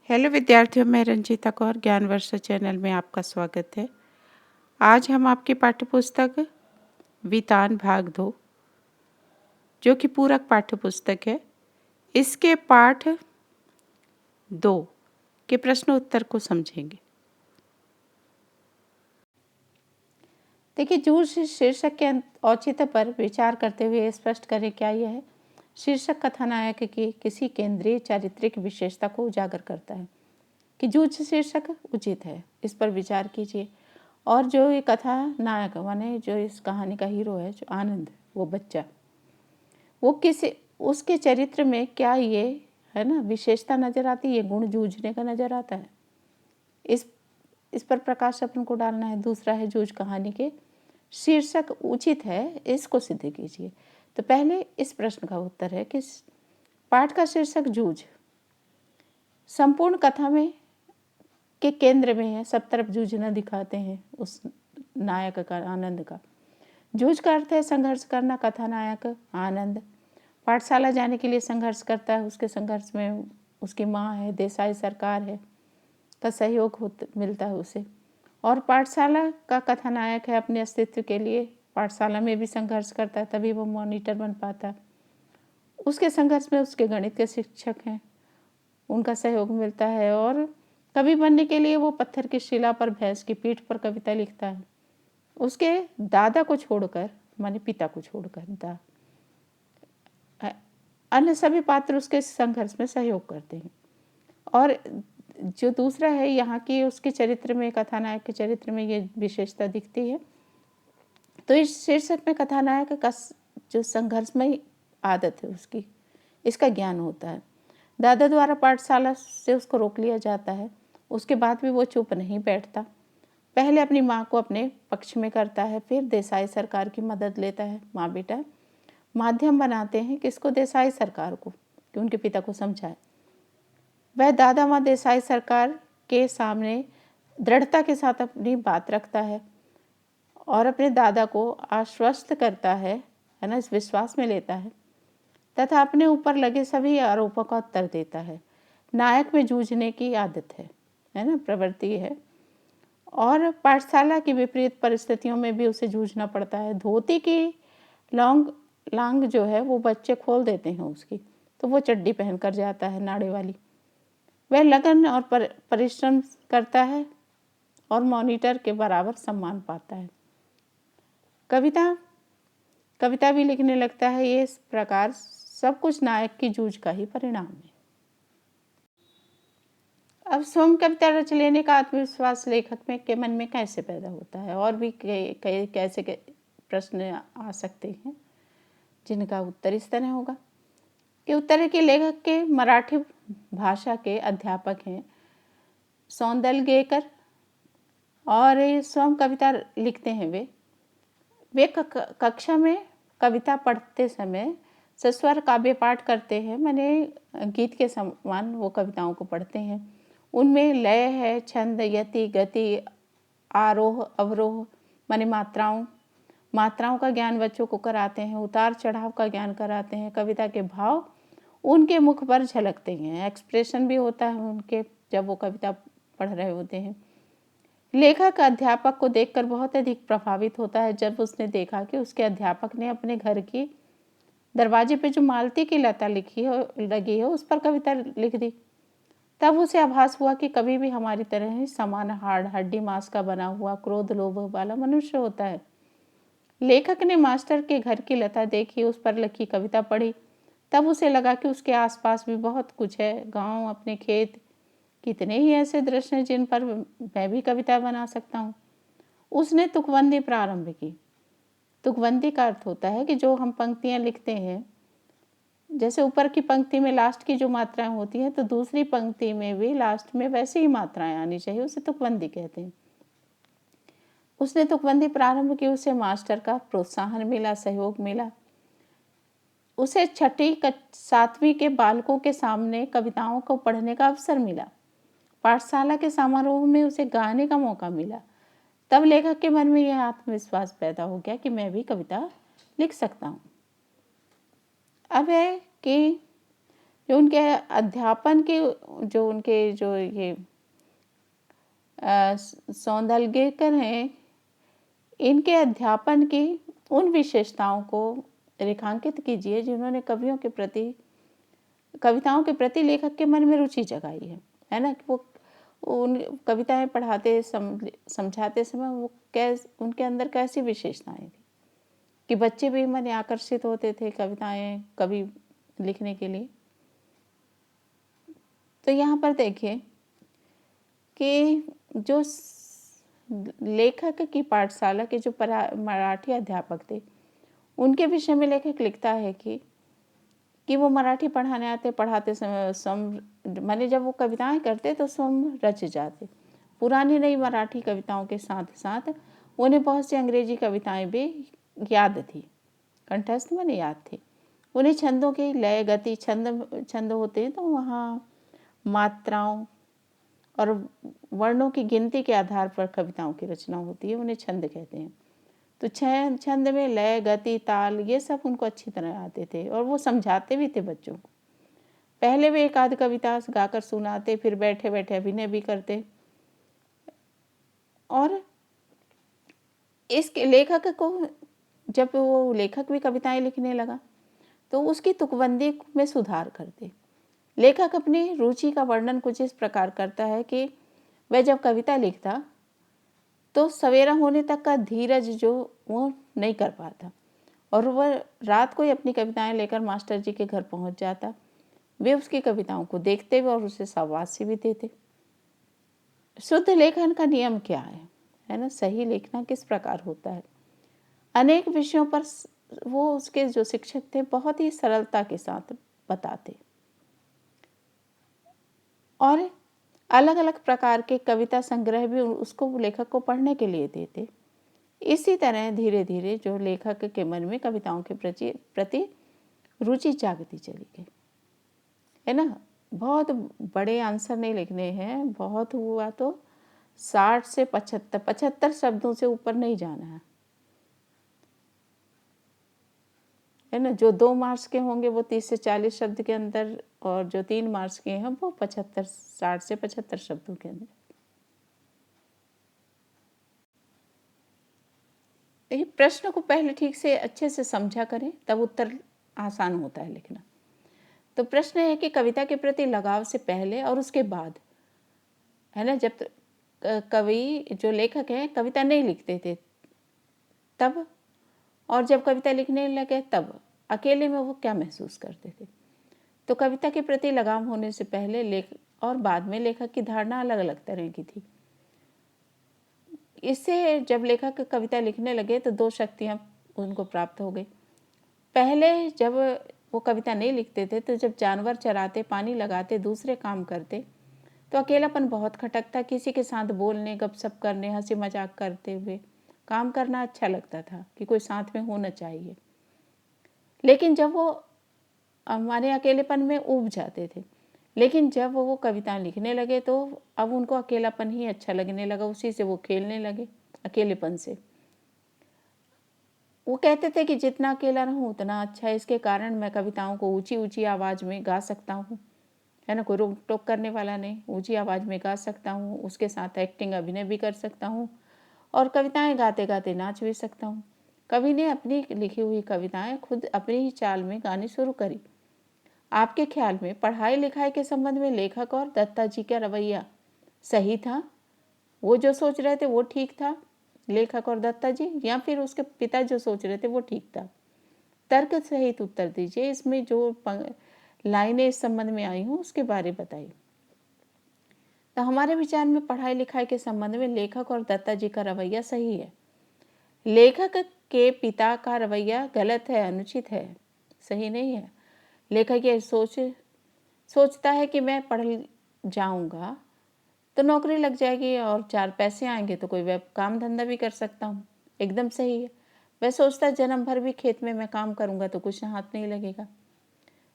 Hello विद्यार्थियों, मैं रंजीता कौर ज्ञान वर्षा चैनल में आपका स्वागत है। आज हम आपकी पाठ्यपुस्तक वितान भाग 2 जो कि पूरक पाठ्यपुस्तक है, इसके पाठ 2 के प्रश्न उत्तर को समझेंगे। देखिए, जूझ शीर्षक के औचित्य पर विचार करते हुए स्पष्ट करें क्या यह है। शीर्षक कथानायक की किसी केंद्रीय चारित्रिक विशेषता को उजागर करता है कि जूझ शीर्षक उचित है, इस पर विचार कीजिए। और जो ये कथा नायक माने जो इस कहानी का हीरो है, जो आनंद, वो बच्चा, वो किसी उसके चरित्र में क्या ये है ना विशेषता नजर आती है, ये गुण जूझने का नजर आता है। इस पर प्रकाश अपन को डालना है। दूसरा है जूझ कहानी के शीर्षक उचित है, इसको सिद्ध कीजिए। तो पहले इस प्रश्न का उत्तर है कि पाठ का शीर्षक जूझ संपूर्ण कथा में के केंद्र में है। सब तरफ जूझना दिखाते हैं उस नायक का, आनंद का। जूझ का अर्थ है संघर्ष करना। कथानायक आनंद पाठशाला जाने के लिए संघर्ष करता है। उसके संघर्ष में उसकी माँ है, देसाई सरकार है का सहयोग मिलता है उसे। और पाठशाला का कथानायक है, अपने अस्तित्व के लिए पाठशाला में भी संघर्ष करता है, तभी वो मॉनिटर बन पाता है। उसके संघर्ष में उसके गणित के शिक्षक हैं, उनका सहयोग मिलता है। और कवि बनने के लिए वो पत्थर की शिला पर भैंस की पीठ पर कविता लिखता है। उसके दादा को छोड़कर, माने पिता को छोड़कर, अन्य सभी पात्र उसके संघर्ष में सहयोग करते हैं। और जो दूसरा है यहाँ की, उसके चरित्र में, कथानायक के चरित्र में ये विशेषता दिखती है। तो इस शीर्षक में कथानायक का जो संघर्षमय आदत है उसकी, इसका ज्ञान होता है। दादा द्वारा पाठशाला से उसको रोक लिया जाता है, उसके बाद भी वो चुप नहीं बैठता। पहले अपनी माँ को अपने पक्ष में करता है, फिर देसाई सरकार की मदद लेता है। माँ बेटा माध्यम बनाते हैं किसको? देसाई सरकार को, कि उनके पिता को समझाए। वह दादा माँ देसाई सरकार के सामने दृढ़ता के साथ अपनी बात रखता है और अपने दादा को आश्वस्त करता है ना, इस विश्वास में लेता है तथा अपने ऊपर लगे सभी आरोपों का उत्तर देता है। नायक में जूझने की आदत है ना, प्रवृत्ति है। और पाठशाला की विपरीत परिस्थितियों में भी उसे जूझना पड़ता है। धोती की लांग जो है वो बच्चे खोल देते हैं उसकी, तो वो चड्डी पहनकर जाता है नाड़े वाली। वह लगन और परिश्रम करता है और मॉनिटर के बराबर सम्मान पाता है। कविता भी लिखने लगता है। ये इस प्रकार सब कुछ नायक की जूझ का ही परिणाम है। अब स्वयं कविता रच लेने का आत्मविश्वास लेखक में के मन में कैसे पैदा होता है, और भी कैसे प्रश्न आ सकते हैं जिनका उत्तर इस तरह होगा कि उत्तर है कि लेखक के मराठी भाषा के अध्यापक हैं सौंदलगेकर, और स्वयं कविता लिखते हैं। वे कक्षा में कविता पढ़ते समय सस्वर काव्य पाठ करते हैं, माने गीत के समान वो कविताओं को पढ़ते हैं। उनमें लय है, छंद, यति, गति, आरोह, अवरोह, माने मात्राओं का ज्ञान बच्चों को कराते हैं। उतार चढ़ाव का ज्ञान कराते हैं। कविता के भाव उनके मुख पर झलकते हैं। एक्सप्रेशन भी होता है उनके जब वो कविता पढ़ रहे होते हैं। लेखक अध्यापक को देखकर बहुत अधिक प्रभावित होता है जब उसने देखा कि उसके अध्यापक ने अपने घर की दरवाजे पे जो मालती की लता लगी है उस पर कविता लिख दी। तब उसे आभास हुआ कि कभी भी हमारी तरह ही समान हाड़ हड्डी मांस का बना हुआ क्रोध लोभ वाला मनुष्य होता है। लेखक ने मास्टर के घर की लता देखी, उस पर लिखी कविता पढ़ी। तब उसे लगा कि उसके आसपास भी बहुत कुछ है, गांव, अपने खेत, कितने ही ऐसे दृश्य हैं जिन पर मैं भी कविता बना सकता हूँ। उसने तुकबंदी प्रारंभ की। तुकबंदी का अर्थ होता है कि जो हम पंक्तियाँ लिखते हैं, जैसे ऊपर की पंक्ति में लास्ट की जो मात्राएं होती हैं, तो दूसरी पंक्ति में भी लास्ट में वैसी ही मात्राएं आनी चाहिए, उसे तुकबंदी कहते हैं। उसने तुकबंदी प्रारंभ की, उसे मास्टर का प्रोत्साहन मिला, सहयोग मिला। उसे 6वीं 7वीं के बालकों के सामने कविताओं को पढ़ने का अवसर मिला। पाठशाला के समारोह में उसे गाने का मौका मिला। तब लेखक के मन में यह आत्मविश्वास पैदा हो गया कि मैं भी कविता लिख सकता हूँ। अब है कि जो उनके अध्यापन के जो उनके जो ये सौंदर्यकर हैं, इनके अध्यापन की उन विशेषताओं को रेखांकित कीजिए जिन्होंने कविताओं के प्रति लेखक के मन में रुचि जगाई है ना। वो उन कविताएं पढ़ाते समझाते समय वो उनके अंदर कैसी विशेषताएं थी कि बच्चे भी मन आकर्षित होते थे कवि लिखने के लिए। तो यहाँ पर देखिए कि जो लेखक की पाठशाला के जो मराठी अध्यापक थे, उनके विषय में लेखक लिखता है कि वो मराठी पढ़ाने आते, पढ़ाते समय माने जब वो कविताएं करते तो स्वयं रच जाते। पुरानी नई मराठी कविताओं के साथ साथ उन्हें बहुत सी अंग्रेजी कविताएं भी याद थी, कंठस्थ माने याद थी। उन्हें छंदों की लय गति, छंद होते हैं तो वहाँ मात्राओं और वर्णों की गिनती के आधार पर कविताओं की रचना होती है, उन्हें छंद कहते हैं। तो छंद में लय गति ताल ये सब उनको अच्छी तरह आते थे और वो समझाते भी थे बच्चों को। पहले वे एक आध कविता गाकर सुनाते, फिर बैठे बैठे अभिनय भी करते। और इस लेखक को जब वो लेखक भी कविताएं लिखने लगा तो उसकी तुकबंदी में सुधार करते। लेखक अपनी रुचि का वर्णन कुछ इस प्रकार करता है कि वह जब कविता लिखता तो सवेरा होने तक का धीरज जो वो नहीं कर पाता और वह रात को ही अपनी कविताएं लेकर मास्टर जी के घर पहुंच जाता। वे उसकी कविताओं को देखते हुए और उसे शाबाशी भी देते। शुद्ध लेखन का नियम क्या है ना, सही लिखना किस प्रकार होता है। अनेक विषयों पर वो उसके जो शिक्षक थे बहुत ही सरलता के साथ बताते और अलग अलग प्रकार के कविता संग्रह भी उसको लेखक को पढ़ने के लिए देते। इसी तरह धीरे धीरे जो लेखक के मन में कविताओं के प्रति रुचि जागती चली गई, है ना। बहुत बड़े आंसर नहीं लिखने हैं, बहुत हुआ तो 60 से 75 शब्दों से ऊपर नहीं जाना है ना। जो 2 मार्क्स के होंगे वो 30 से 40 शब्द के अंदर और जो 3 मार्क्स के हैं वो 60 से 75 शब्दों के अंदर। प्रश्न को पहले ठीक से अच्छे से समझा करें, तब उत्तर आसान होता है लिखना। तो प्रश्न है कि कविता के प्रति लगाव से पहले और उसके बाद, है ना, जब कवि जो लेखक है कविता नहीं लिखते थे तब, और जब कविता लिखने लगे तब अकेले में वो क्या महसूस करते थे। तो कविता के प्रति लगाव होने से पहले और बाद में लेखक की धारणा अलग अलग तरह की थी। इससे जब लेखक कविता लिखने लगे तो 2 शक्तियाँ उनको प्राप्त हो गई। पहले जब वो कविता नहीं लिखते थे तो जब जानवर चराते, पानी लगाते, दूसरे काम करते तो अकेलापन बहुत खटकता। किसी के साथ बोलने, गपशप करने, हंसी मजाक करते हुए काम करना अच्छा लगता था कि कोई साथ में होना चाहिए। लेकिन जब वो हमारे अकेलेपन में ऊब जाते थे, लेकिन जब वो कविताएं लिखने लगे तो अब उनको अकेलापन ही अच्छा लगने लगा, उसी से वो खेलने लगे, अकेलेपन से। वो कहते थे कि जितना अकेला रहूं उतना अच्छा है, इसके कारण मैं कविताओं को ऊंची ऊंची आवाज़ में गा सकता हूँ, है ना, कोई रोक टोक करने वाला नहीं, ऊंची आवाज़ में गा सकता हूँ, उसके साथ एक्टिंग अभिनय भी कर सकता हूँ और कविताएं गाते गाते नाच भी सकता हूँ। कवि ने अपनी लिखी हुई कविताएं खुद अपनी ही चाल में गानी शुरू करी। आपके ख्याल में पढ़ाई लिखाई के संबंध में लेखक और दत्ता जी का रवैया सही था? वो जो सोच रहे थे वो ठीक था, लेखक और दत्ता जी, या फिर उसके पिता जो सोच रहे थे वो ठीक था? तर्क सहित उत्तर दीजिए। इसमें जो लाइनें इस संबंध में आई हूँ उसके बारे बताइए। तो हमारे विचार में पढ़ाई लिखाई के संबंध में लेखक और दत्ता जी का रवैया सही है। लेखक के पिता का रवैया गलत है, अनुचित है, सही नहीं है। लेखक ये सोचता है कि मैं पढ़ जाऊंगा तो नौकरी लग जाएगी और 4 पैसे आएंगे तो कोई वेब काम धंधा भी कर सकता हूँ, एकदम सही है। वह सोचता है जन्म भर भी खेत में मैं काम करूंगा तो कुछ हाथ नहीं लगेगा।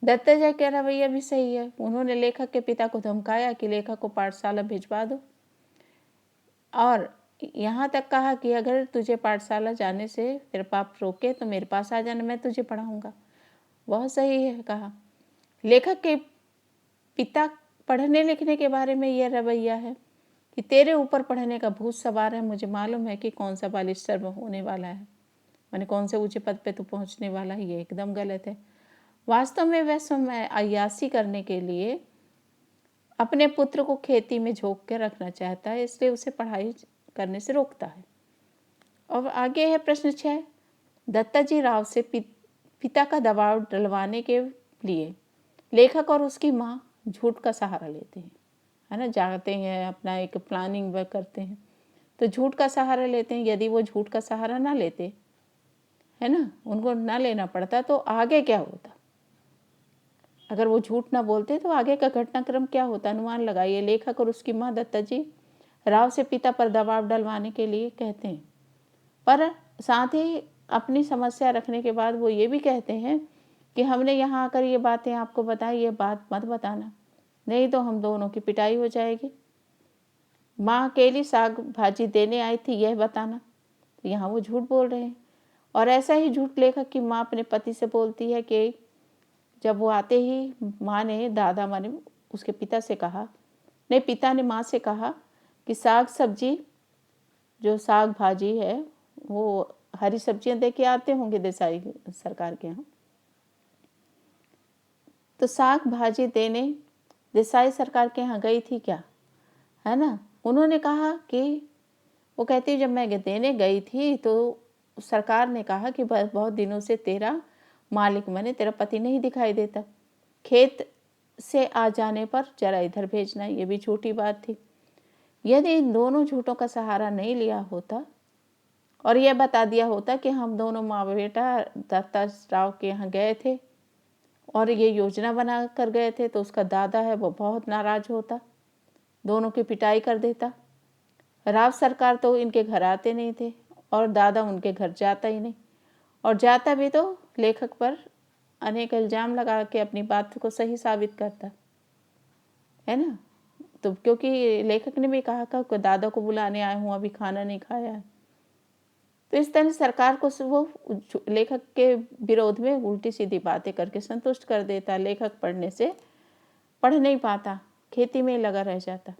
दत्ता जी का रवैया भी सही है। उन्होंने लेखक के पिता को धमकाया कि लेखक को पाठशाला भिजवा दो और यहाँ तक कहा कि अगर तुझे पाठशाला जाने से तेरे बाप रोके तो मेरे पास आ जाना, मैं तुझे पढ़ाऊंगा। बहुत सही है कहा। लेखक के पिता पढ़ने लिखने के बारे में यह रवैया है कि तेरे ऊपर पढ़ने का भूत सवार है, मुझे मालूम है कि कौन सा बालिस्टर होने वाला है, मैंने कौन से ऊंचे पद पे तू पहुंचने वाला है, ये एकदम गलत है। वास्तव में वह स्वयं अय्यासी करने के लिए अपने पुत्र को खेती में झोंक के रखना चाहता है, इसलिए उसे पढ़ाई करने से रोकता है। और आगे है प्रश्न 6, दत्ताजी राव से पिता का दबाव डलवाने के लिए लेखक और उसकी माँ झूठ का सहारा लेते हैं, है ना, जाते हैं अपना एक प्लानिंग वर्क करते हैं तो झूठ का सहारा लेते हैं। यदि वो झूठ का सहारा ना लेते, है ना, उनको ना लेना पड़ता तो आगे क्या होता, अगर वो झूठ ना बोलते तो आगे का घटनाक्रम क्या होता, अनुमान लगाइए। लेखक और उसकी माँ दत्ताजी राव से पिता पर दबाव डलवाने के लिए कहते हैं, पर साथ ही अपनी समस्या रखने के बाद वो ये भी कहते हैं कि हमने यहाँ आकर ये बातें आपको बताई, ये बात मत बताना, नहीं तो हम दोनों की पिटाई हो जाएगी। माँ अकेली साग भाजी देने आई थी, यह बताना, तो यहाँ वो झूठ बोल रहे हैं। और ऐसा ही झूठ लेखक की माँ अपने पति से बोलती है कि जब वो आते ही माँ ने, दादा माँ ने उसके पिता से कहा, नहीं, पिता ने माँ से कहा कि साग सब्जी, जो साग भाजी है वो हरी सब्जियां दे के आते होंगे देसाई सरकार के यहाँ, तो साग भाजी देने देसाई सरकार के यहाँ गई थी क्या, है ना। उन्होंने कहा कि, वो कहती जब मैं देने गई थी तो सरकार ने कहा कि बहुत दिनों से तेरा मालिक मैंने तेरा पति नहीं दिखाई देता, खेत से आ जाने पर जरा इधर भेजना, ये भी झूठी बात थी। यदि इन दोनों झूठों का सहारा नहीं लिया होता और यह बता दिया होता कि हम दोनों माँ बेटा दत्ता राव के यहाँ गए थे और ये योजना बना कर गए थे, तो उसका दादा है वो बहुत नाराज होता, दोनों की पिटाई कर देता। राव सरकार तो इनके घर आते नहीं थे और दादा उनके घर जाता ही नहीं, और जाता भी तो लेखक पर अनेक इल्ज़ाम लगा के अपनी बात को सही साबित करता, है ना। तो क्योंकि लेखक ने भी कहा कि दादा को बुलाने आया हूँ, अभी खाना नहीं खाया है, तो इस तरह सरकार को वो लेखक के विरोध में उल्टी सीधी बातें करके संतुष्ट कर देता। लेखक पढ़ नहीं पाता, खेती में लगा रह जाता।